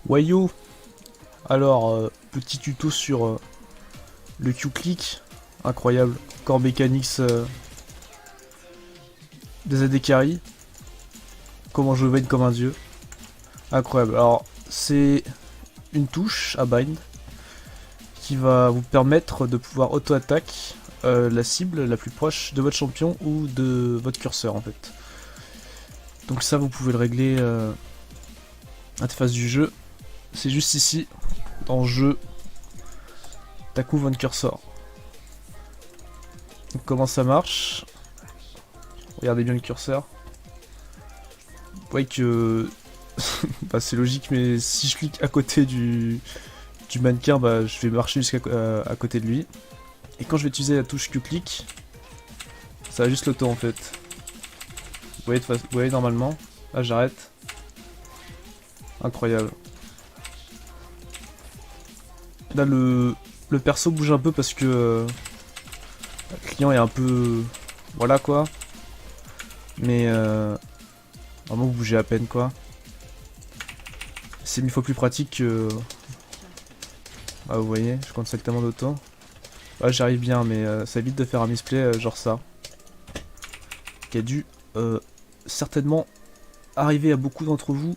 Wayo. Alors, petit tuto sur le Q-Click. Incroyable. Core Mechanics des AD Carry. Comment je bind comme un dieu. Incroyable. Alors, c'est une touche à bind qui va vous permettre de pouvoir auto-attaque la cible la plus proche de votre champion ou de votre curseur en fait. Donc ça vous pouvez le régler à l'interface du jeu. C'est juste ici, dans jeu, attaque move on cursor. Donc comment ça marche? Regardez bien le curseur. Vous voyez que bah, c'est logique, mais si je clique à côté du mannequin, bah, je vais marcher jusqu'à à côté de lui. Et quand je vais utiliser la touche Q-Click, ça va juste l'auto en fait. Vous voyez normalement. Là j'arrête. Incroyable. Là le perso bouge un peu parce que le client est un peu... Voilà quoi. Mais vraiment vous bougez à peine quoi. C'est 1000 fois plus pratique que... Ah vous voyez, je compte exactement d'auto. Ouais, j'arrive bien, mais ça évite de faire un misplay genre ça. Qui a dû certainement arriver à beaucoup d'entre vous.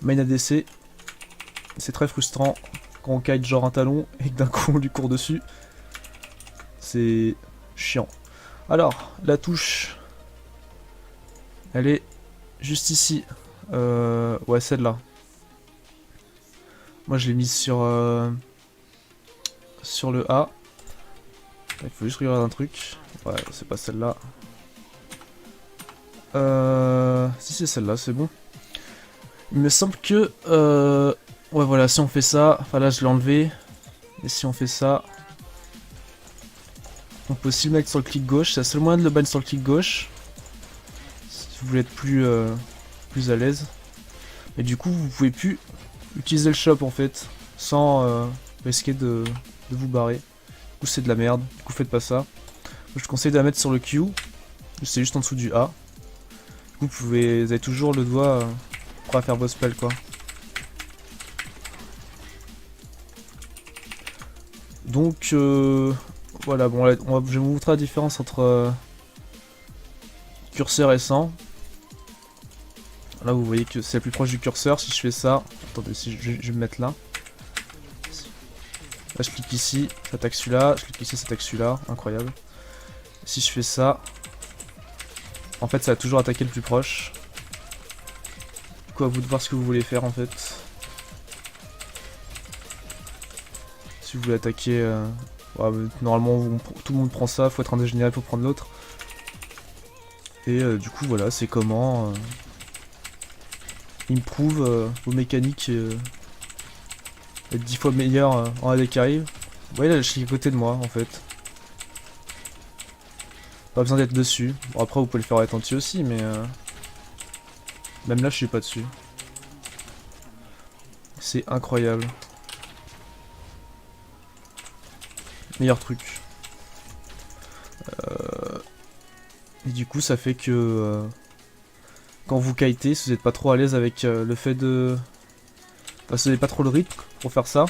Main ADC. C'est très frustrant quand on kite genre un talon et que d'un coup on lui court dessus. C'est chiant. Alors, la touche. Elle est juste ici. Ouais, celle-là. Moi je l'ai mise sur le A. Il faut juste regarder un truc. Ouais, c'est pas celle-là. Si c'est celle-là, c'est bon. Il me semble que... ouais voilà, si on fait ça... Enfin là je l'ai enlevé. Et si on fait ça... On peut aussi le mettre sur le clic gauche. C'est le seul moyen de le ban sur le clic gauche. Si vous voulez être plus à l'aise. Mais du coup vous pouvez plus utiliser le shop en fait. Sans risquer de vous barrer. Du coup c'est de la merde. Du coup faites pas ça. Je vous conseille de la mettre sur le Q. C'est juste en dessous du A. Du coup vous avez toujours le doigt prêt à faire vos spells quoi. Donc voilà, bon, je vais vous montrer la différence entre curseur et sans. Là vous voyez que c'est la plus proche du curseur. Si je fais ça, attendez, si je vais me mettre là. Là je clique ici, ça attaque celui-là, je clique ici, ça attaque celui-là, incroyable. Si je fais ça, en fait ça va toujours attaquer le plus proche. Du coup à vous de voir ce que vous voulez faire en fait. Si vous voulez attaquer... ouais, normalement tout le monde prend ça, faut être un général pour prendre l'autre. Et du coup voilà, c'est comment improve vos mécaniques être 10 fois meilleur en AD carry. Vous voyez là je suis à côté de moi en fait. Pas besoin d'être dessus. Bon après vous pouvez le faire être entier aussi mais même là je suis pas dessus. C'est incroyable. Meilleur truc. Et du coup ça fait que quand vous kitez, si vous n'êtes pas trop à l'aise avec le fait de... Enfin, si vous n'avez pas trop le rythme pour faire ça,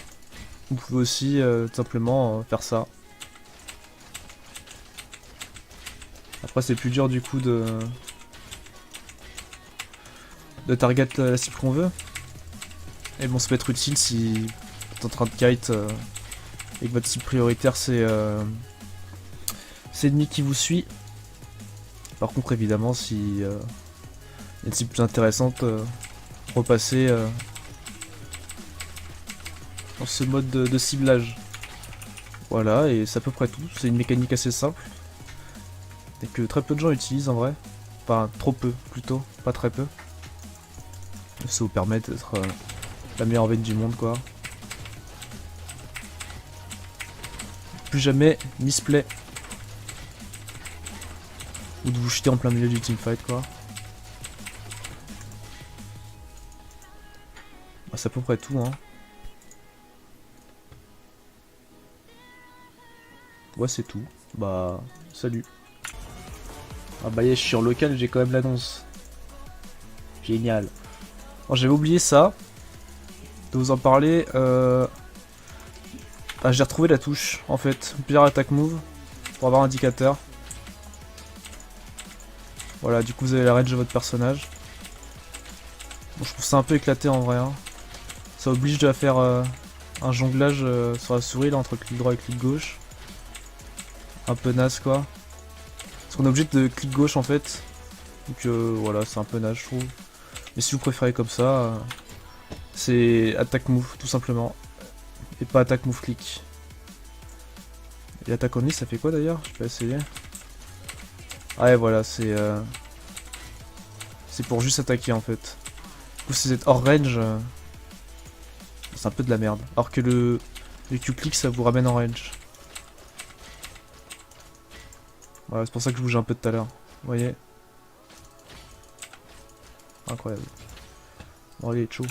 vous pouvez aussi tout simplement faire ça. Après c'est plus dur du coup de target la cible qu'on veut. Et bon ça peut être utile si vous êtes en train de kite et que votre cible prioritaire c'est l'ennemi qui vous suit. Par contre évidemment si y a une cible plus intéressante, repasser dans ce mode de ciblage. Voilà, et c'est à peu près tout. C'est une mécanique assez simple. Et que très peu de gens utilisent en vrai. Enfin, trop peu plutôt, pas très peu. Ça vous permet d'être la meilleure veine du monde quoi. Plus jamais misplay. Ou de vous jeter en plein milieu du teamfight quoi. Bah, c'est à peu près tout hein. Ouais c'est tout. Bah salut. Ah bah yes, je suis en local, j'ai quand même l'annonce. Génial. Bon, j'avais oublié ça. vais vous en parler. Ah, j'ai retrouvé la touche en fait. Pire attack move pour avoir un indicateur. Voilà, du coup vous avez la range de votre personnage. Bon, je trouve ça un peu éclaté en vrai. Hein. Ça oblige à faire un jonglage sur la souris là entre clic droit et clic gauche. Un peu naze quoi. Parce qu'on est obligé de clic gauche en fait. Donc voilà, c'est un peu naze je trouve. Mais si vous préférez comme ça, c'est attack move tout simplement. Et pas attack move click. Et attack only ça fait quoi d'ailleurs? Je peux essayer. Ah ouais voilà, c'est pour juste attaquer en fait. Du coup si vous êtes hors range, c'est un peu de la merde. Alors que le Q-click ça vous ramène en range. Voilà, c'est pour ça que je bouge un peu tout à l'heure. Vous voyez? Incroyable. Bon, allez, chaud.